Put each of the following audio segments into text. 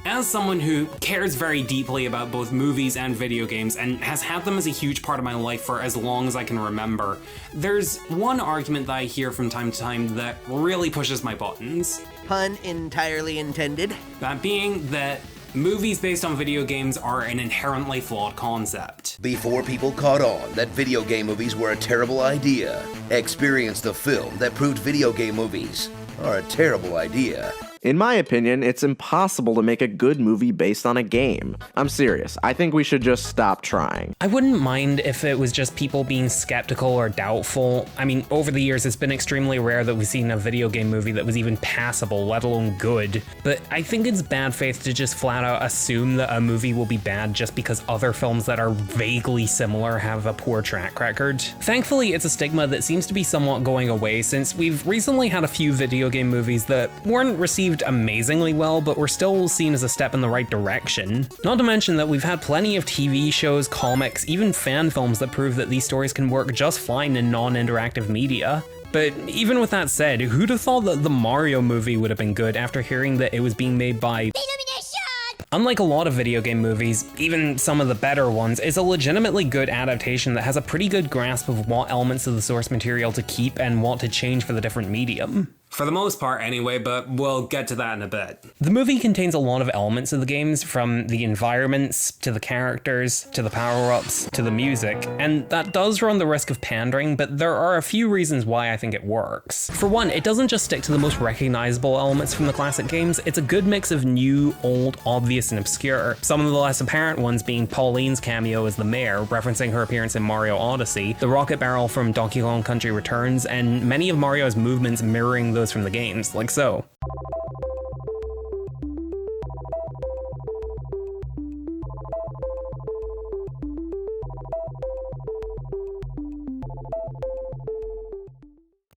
As someone who cares very deeply about both movies and video games and has had them as a huge part of my life for as long as I can remember, there's one argument that I hear from time to time that really pushes my buttons. Pun entirely intended. That being that movies based on video games are an inherently flawed concept. Before people caught on that video game movies were a terrible idea, experience the film that proved video game movies are a terrible idea. In my opinion, it's impossible to make a good movie based on a game. I'm serious, I think we should just stop trying. I wouldn't mind if it was just people being skeptical or doubtful. I mean, over the years, it's been extremely rare that we've seen a video game movie that was even passable, let alone good. But I think it's bad faith to just flat out assume that a movie will be bad just because other films that are vaguely similar have a poor track record. Thankfully, it's a stigma that seems to be somewhat going away since we've recently had a few video game movies that weren't received amazingly well, but were still seen as a step in the right direction. Not to mention that we've had plenty of TV shows, comics, even fan films that prove that these stories can work just fine in non-interactive media. But even with that said, who'd have thought that the Mario movie would have been good after hearing that it was being made by... Unlike a lot of video game movies, even some of the better ones, it's a legitimately good adaptation that has a pretty good grasp of what elements of the source material to keep and what to change for the different medium. For the most part anyway, but we'll get to that in a bit. The movie contains a lot of elements of the games, from the environments, to the characters, to the power-ups, to the music, and that does run the risk of pandering, but there are a few reasons why I think it works. For one, it doesn't just stick to the most recognizable elements from the classic games, it's a good mix of new, old, obvious, and obscure. Some of the less apparent ones being Pauline's cameo as the mayor, referencing her appearance in Mario Odyssey, the rocket barrel from Donkey Kong Country Returns, and many of Mario's movements mirroring those from the games, like so.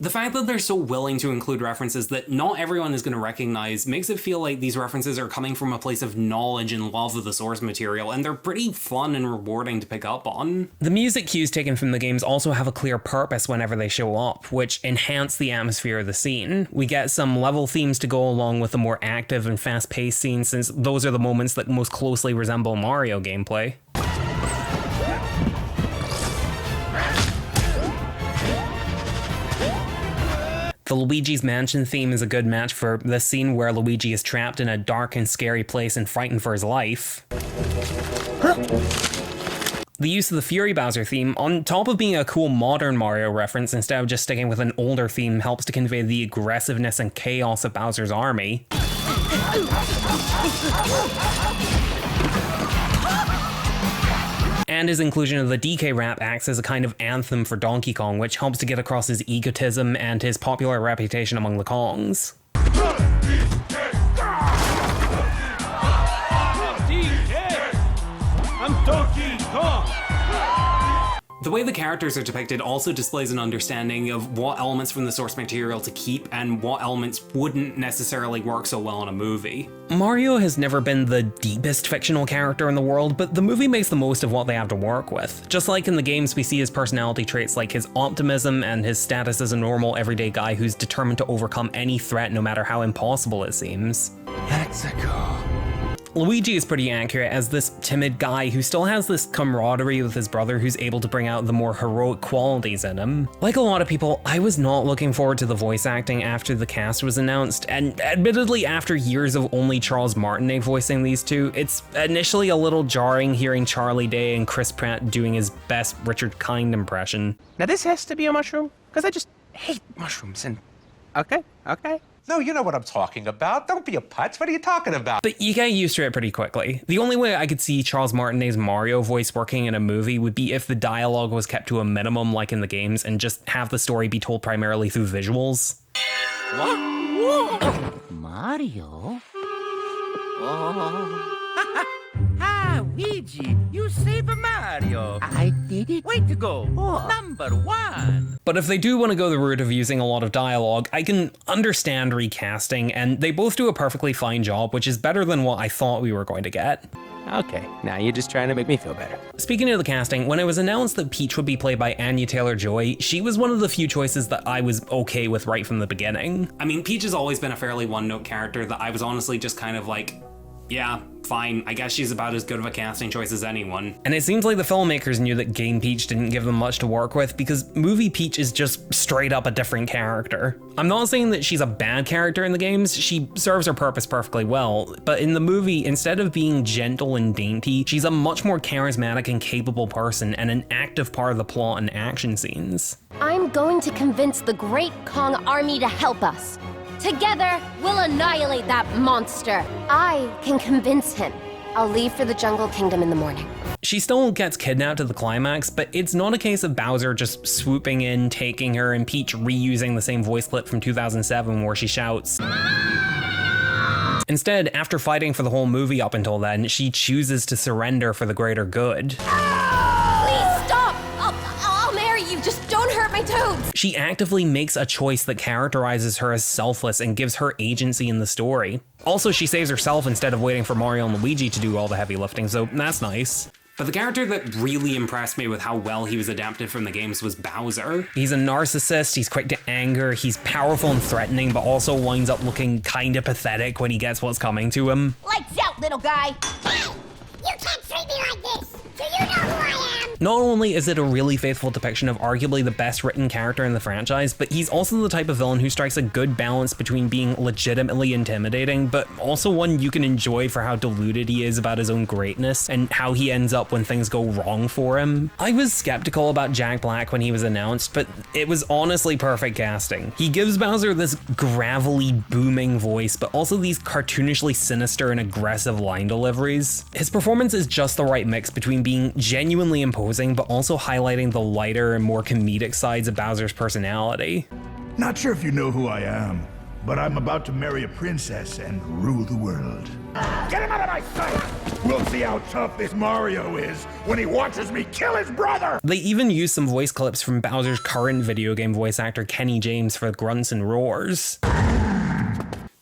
The fact that they're so willing to include references that not everyone is going to recognize makes it feel like these references are coming from a place of knowledge and love of the source material, and they're pretty fun and rewarding to pick up on. The music cues taken from the games also have a clear purpose whenever they show up, which enhance the atmosphere of the scene. We get some level themes to go along with the more active and fast-paced scenes, since those are the moments that most closely resemble Mario gameplay. The Luigi's Mansion theme is a good match for the scene where Luigi is trapped in a dark and scary place and frightened for his life. The use of the Fury Bowser theme, on top of being a cool modern Mario reference instead of just sticking with an older theme, helps to convey the aggressiveness and chaos of Bowser's army. And his inclusion of the DK rap acts as a kind of anthem for Donkey Kong, which helps to get across his egotism and his popular reputation among the Kongs. I'm Donkey Kong! The way the characters are depicted also displays an understanding of what elements from the source material to keep and what elements wouldn't necessarily work so well in a movie. Mario has never been the deepest fictional character in the world, but the movie makes the most of what they have to work with. Just like in the games, we see his personality traits like his optimism and his status as a normal everyday guy who's determined to overcome any threat no matter how impossible it seems. Let's go. Luigi is pretty accurate as this timid guy who still has this camaraderie with his brother who's able to bring out the more heroic qualities in him. Like a lot of people, I was not looking forward to the voice acting after the cast was announced, and admittedly after years of only Charles Martinet voicing these two, it's initially a little jarring hearing Charlie Day and Chris Pratt doing his best Richard Kind impression. Now this has to be a mushroom, because I just hate mushrooms and... Okay. No, you know what I'm talking about. Don't be a putz. What are you talking about? But you get used to it pretty quickly. The only way I could see Charles Martinet's Mario voice working in a movie would be if the dialogue was kept to a minimum like in the games and just have the story be told primarily through visuals. What? Whoa. Mario? Oh. Ah, Luigi, you saved Mario. I did it. Way to go. Oh. Number one. But if they do want to go the route of using a lot of dialogue, I can understand recasting, and they both do a perfectly fine job, which is better than what I thought we were going to get. Okay, now you're just trying to make me feel better. Speaking of the casting, when it was announced that Peach would be played by Anya Taylor-Joy, she was one of the few choices that I was okay with right from the beginning. I mean, Peach has always been a fairly one-note character that I was honestly just kind of like, yeah, fine. I guess she's about as good of a casting choice as anyone. And it seems like the filmmakers knew that Game Peach didn't give them much to work with, because Movie Peach is just straight up a different character. I'm not saying that she's a bad character in the games, she serves her purpose perfectly well, but in the movie, instead of being gentle and dainty, she's a much more charismatic and capable person and an active part of the plot and action scenes. I'm going to convince the Great Kong army to help us. Together, we'll annihilate that monster. I can convince him. I'll leave for the Jungle Kingdom in the morning. She still gets kidnapped at the climax, but it's not a case of Bowser just swooping in, taking her, and Peach reusing the same voice clip from 2007 where she shouts. Instead, after fighting for the whole movie up until then, she chooses to surrender for the greater good. Please stop! I'll marry you, just don't hurt my toads! She actively makes a choice that characterizes her as selfless and gives her agency in the story. Also, she saves herself instead of waiting for Mario and Luigi to do all the heavy lifting, so that's nice. But the character that really impressed me with how well he was adapted from the games was Bowser. He's a narcissist, he's quick to anger, he's powerful and threatening, but also winds up looking kinda pathetic when he gets what's coming to him. Lights out, little guy! Hey! You can't treat me like this! Do you know who I am? Not only is it a really faithful depiction of arguably the best written character in the franchise, but he's also the type of villain who strikes a good balance between being legitimately intimidating, but also one you can enjoy for how deluded he is about his own greatness and how he ends up when things go wrong for him. I was skeptical about Jack Black when he was announced, but it was honestly perfect casting. He gives Bowser this gravelly, booming voice, but also these cartoonishly sinister and aggressive line deliveries. His performance is just the right mix between being genuinely imposing, but also highlighting the lighter and more comedic sides of Bowser's personality. Not sure if you know who I am, but I'm about to marry a princess and rule the world. Get him out of my sight! We'll see how tough this Mario is when he watches me kill his brother! They even use some voice clips from Bowser's current video game voice actor Kenny James for grunts and roars.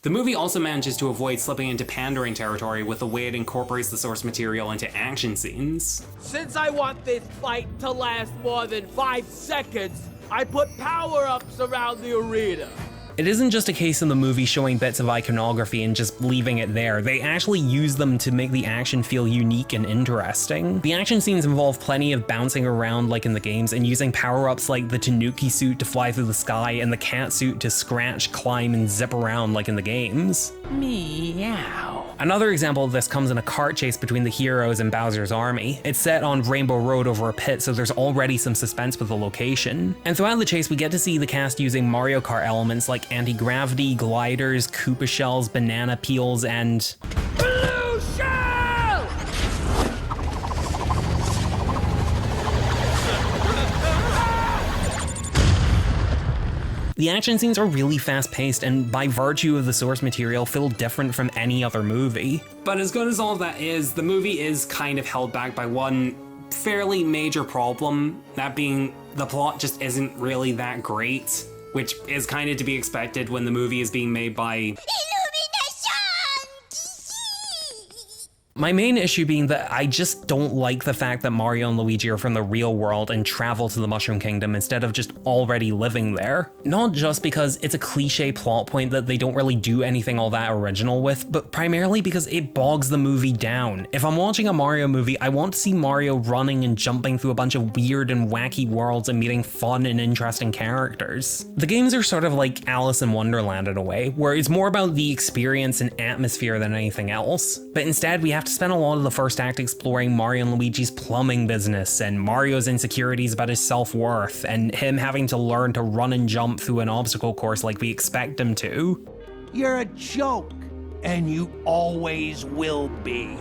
The movie also manages to avoid slipping into pandering territory with the way it incorporates the source material into action scenes. Since I want this fight to last more than 5 seconds, I put power-ups around the arena. It isn't just a case of the movie showing bits of iconography and just leaving it there. They actually use them to make the action feel unique and interesting. The action scenes involve plenty of bouncing around like in the games and using power-ups like the Tanuki suit to fly through the sky and the cat suit to scratch, climb, and zip around like in the games. Meow. Another example of this comes in a cart chase between the heroes and Bowser's army. It's set on Rainbow Road over a pit, so there's already some suspense with the location. And throughout the chase, we get to see the cast using Mario Kart elements like anti-gravity, gliders, Koopa shells, banana peels, and... Blue shell! The action scenes are really fast-paced and, by virtue of the source material, feel different from any other movie. But as good as all of that is, the movie is kind of held back by one fairly major problem, that being the plot just isn't really that great, which is kind of to be expected when the movie is being made by... My main issue being that I just don't like the fact that Mario and Luigi are from the real world and travel to the Mushroom Kingdom instead of just already living there. Not just because it's a cliche plot point that they don't really do anything all that original with, but primarily because it bogs the movie down. If I'm watching a Mario movie, I want to see Mario running and jumping through a bunch of weird and wacky worlds and meeting fun and interesting characters. The games are sort of like Alice in Wonderland in a way, where it's more about the experience and atmosphere than anything else. But instead, we have to spend a lot of the first act exploring Mario and Luigi's plumbing business and Mario's insecurities about his self-worth and him having to learn to run and jump through an obstacle course like we expect him to. You're a joke, and you always will be.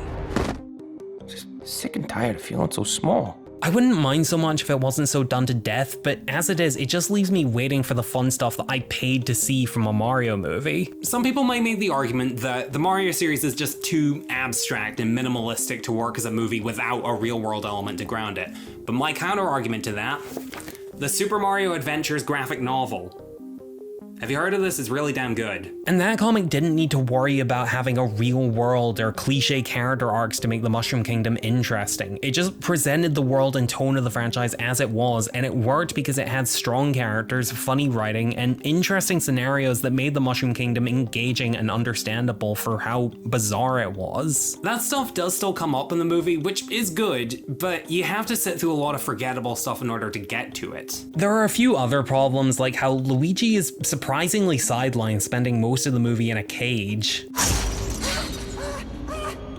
Just sick and tired of feeling so small. I wouldn't mind so much if it wasn't so done to death, but as it is, it just leaves me waiting for the fun stuff that I paid to see from a Mario movie. Some people might make the argument that the Mario series is just too abstract and minimalistic to work as a movie without a real-world element to ground it. But my counter-argument to that, the Super Mario Adventures graphic novel. Have you heard of this? It's really damn good. And that comic didn't need to worry about having a real world or cliche character arcs to make the Mushroom Kingdom interesting. It just presented the world and tone of the franchise as it was, and it worked because it had strong characters, funny writing, and interesting scenarios that made the Mushroom Kingdom engaging and understandable for how bizarre it was. That stuff does still come up in the movie, which is good, but you have to sit through a lot of forgettable stuff in order to get to it. There are a few other problems, like how Luigi is surprisingly sidelined, spending most of the movie in a cage.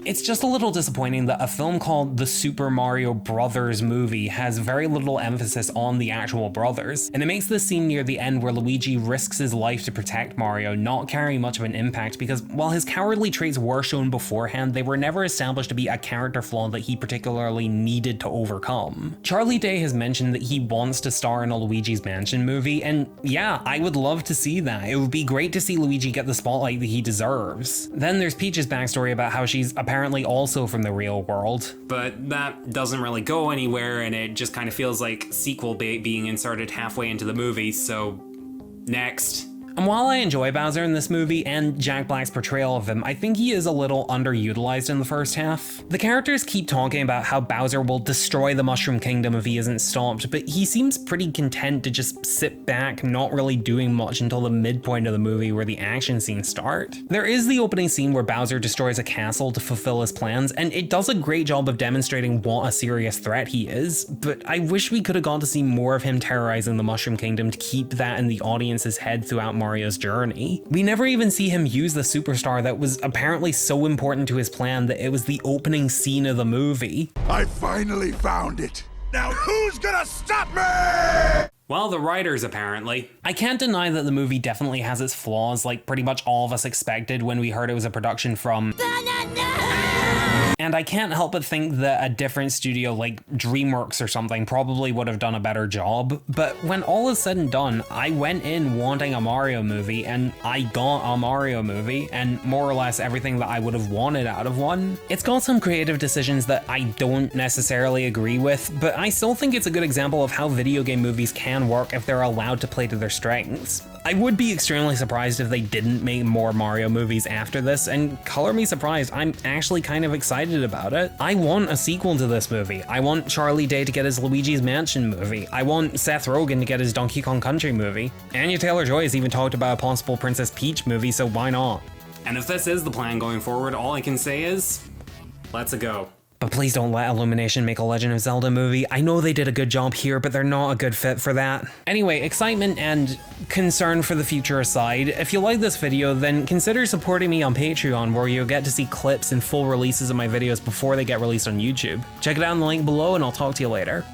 It's just a little disappointing that a film called The Super Mario Brothers movie has very little emphasis on the actual brothers, and it makes this scene near the end where Luigi risks his life to protect Mario not carry much of an impact because while his cowardly traits were shown beforehand, they were never established to be a character flaw that he particularly needed to overcome. Charlie Day has mentioned that he wants to star in a Luigi's Mansion movie, and yeah, I would love to see that. It would be great to see Luigi get the spotlight that he deserves. Then there's Peach's backstory about how she's apparently also from the real world. But that doesn't really go anywhere, and it just kind of feels like sequel bait being inserted halfway into the movie, so next. And while I enjoy Bowser in this movie and Jack Black's portrayal of him, I think he is a little underutilized in the first half. The characters keep talking about how Bowser will destroy the Mushroom Kingdom if he isn't stopped, but he seems pretty content to just sit back, not really doing much until the midpoint of the movie where the action scenes start. There is the opening scene where Bowser destroys a castle to fulfill his plans, and it does a great job of demonstrating what a serious threat he is, but I wish we could have gone to see more of him terrorizing the Mushroom Kingdom to keep that in the audience's head throughout Mario's journey. We never even see him use the superstar that was apparently so important to his plan that it was the opening scene of the movie. I finally found it. Now who's gonna stop me? Well, the writers, apparently. I can't deny that the movie definitely has its flaws, like pretty much all of us expected when we heard it was a production from... And I can't help but think that a different studio like DreamWorks or something probably would have done a better job. But when all is said and done, I went in wanting a Mario movie, and I got a Mario movie, and more or less everything that I would have wanted out of one. It's got some creative decisions that I don't necessarily agree with, but I still think it's a good example of how video game movies can work if they're allowed to play to their strengths. I would be extremely surprised if they didn't make more Mario movies after this, and color me surprised, I'm actually kind of excited about it. I want a sequel to this movie. I want Charlie Day to get his Luigi's Mansion movie. I want Seth Rogen to get his Donkey Kong Country movie. Anya Taylor-Joy has even talked about a possible Princess Peach movie, so why not? And if this is the plan going forward, all I can say is, let's go. But please don't let Illumination make a Legend of Zelda movie. I know they did a good job here, but they're not a good fit for that. Anyway, excitement and concern for the future aside, if you like this video, then consider supporting me on Patreon, where you'll get to see clips and full releases of my videos before they get released on YouTube. Check it out in the link below, and I'll talk to you later.